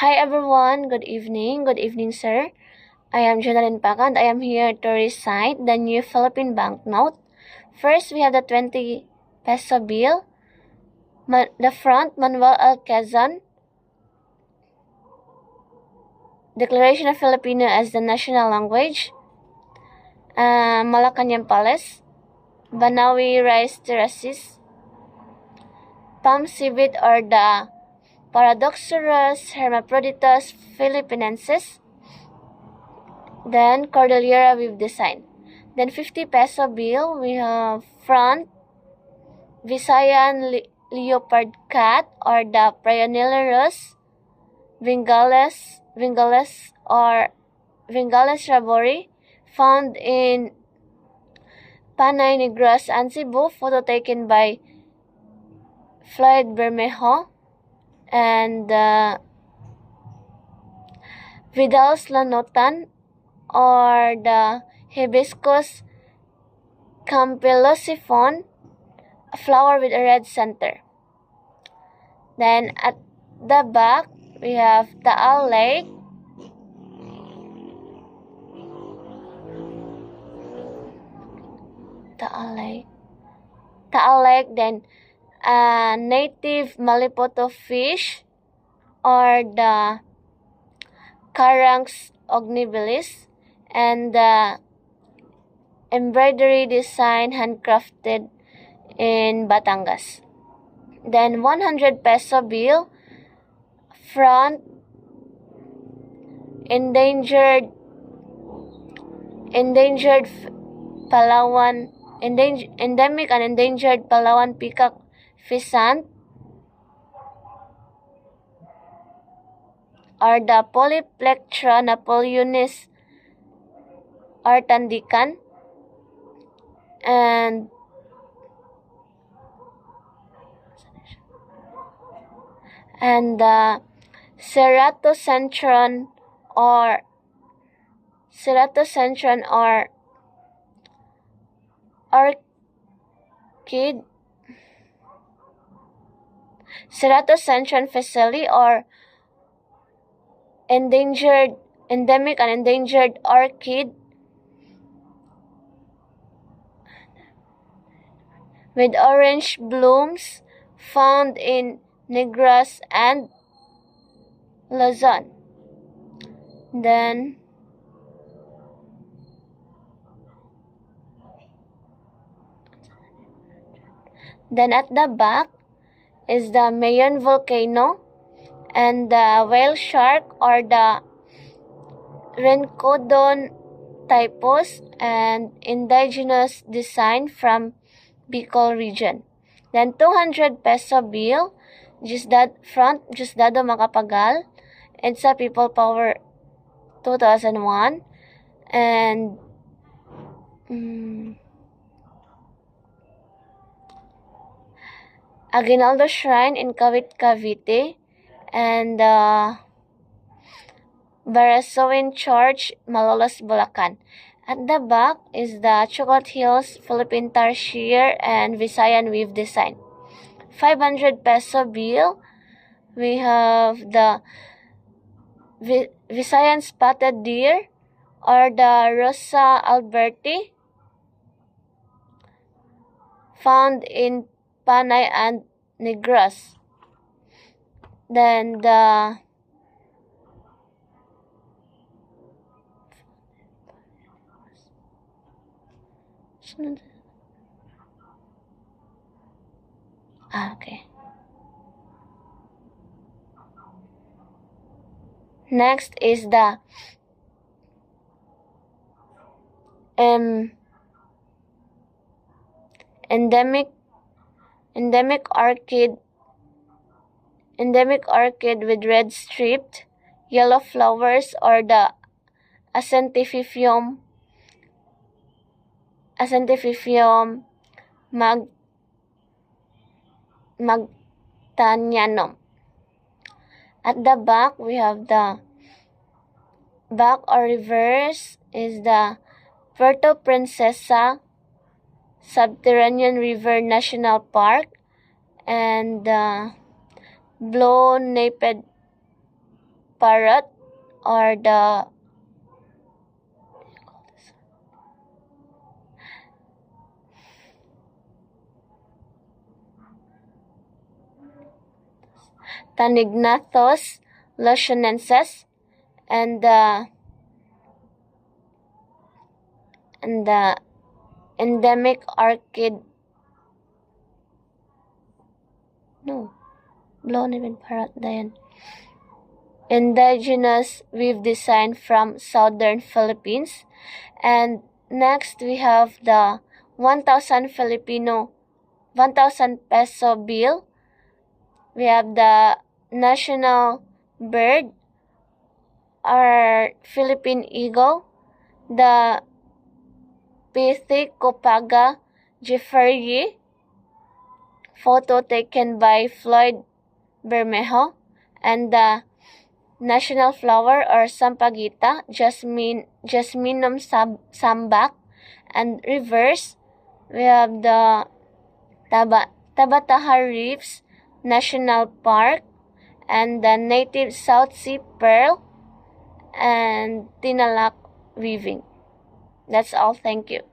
Hi everyone, good evening. Good evening, sir. I am Jonalyn Paca and I am here to recite the new Philippine banknote. First, we have the 20 peso bill. The front, Manuel L. Quezon. Declaration of Filipino as the national language. Malacanang Palace. Banawi Rice Terraces. Palm Civet or the Paradoxurus Hermaphroditus Philippinensis. Then Cordillera Weave Design. Then 50 peso bill, we have front Visayan Leopard Cat or the Prionilurus Vingalis or Vingalis rabori, found in Panay Negros and Cebu, photo taken by Floyd Bermejo. And Vidal's Lanotan or the Hibiscus campylosiphon, a flower with a red center. Then at the back, we have Taal Lake. Then native Malipoto fish or the Caranx ognibilis, and the embroidery design handcrafted in Batangas. Then 100 peso bill, front endangered Palawan, endemic and endangered Palawan peacock pheasant or the Polyplectra napoleonis artandican, and the Ceratocentron or orchid, Ceratocentron faceli or endemic and endangered orchid with orange blooms, found in Negros and Luzon. Then at the back is the Mayon volcano and the whale shark or the Rhencodon typos and indigenous design from Bicol region. Then 200 peso bill, front Diosdado Macapagal, EDSA People Power 2001, and Aguinaldo Shrine in Kawit, Cavite, and Barasoin Church, Malolos, Bulacan. At the back is the Chocolate Hills Philippine Tarsier and Visayan Weave Design. 500 peso bill, we have the Visayan Spotted Deer or the Rosa Alberti, found in Panay and Negros. Then the next is the endemic with red striped yellow flowers or the Accentifiphium magtanianum. At the back, we have the back or reverse is the Puerto Princesa Subterranean River National Park and the Blow Naped parrot or the Tanygnathos lusonensis, and the endemic orchid. No, blown even parrot dayan. Indigenous we've designed from southern Philippines. And next we have the 1,000 peso bill. We have the national bird, our Philippine eagle, the Pithecopaga jeffreyi, photo taken by Floyd Bermejo, and the national flower or Sampaguita, Jasminum sambac, and reverse we have the Tabatahar Reefs National Park, and the native South Sea pearl, and Tinalak weaving. That's all. Thank you.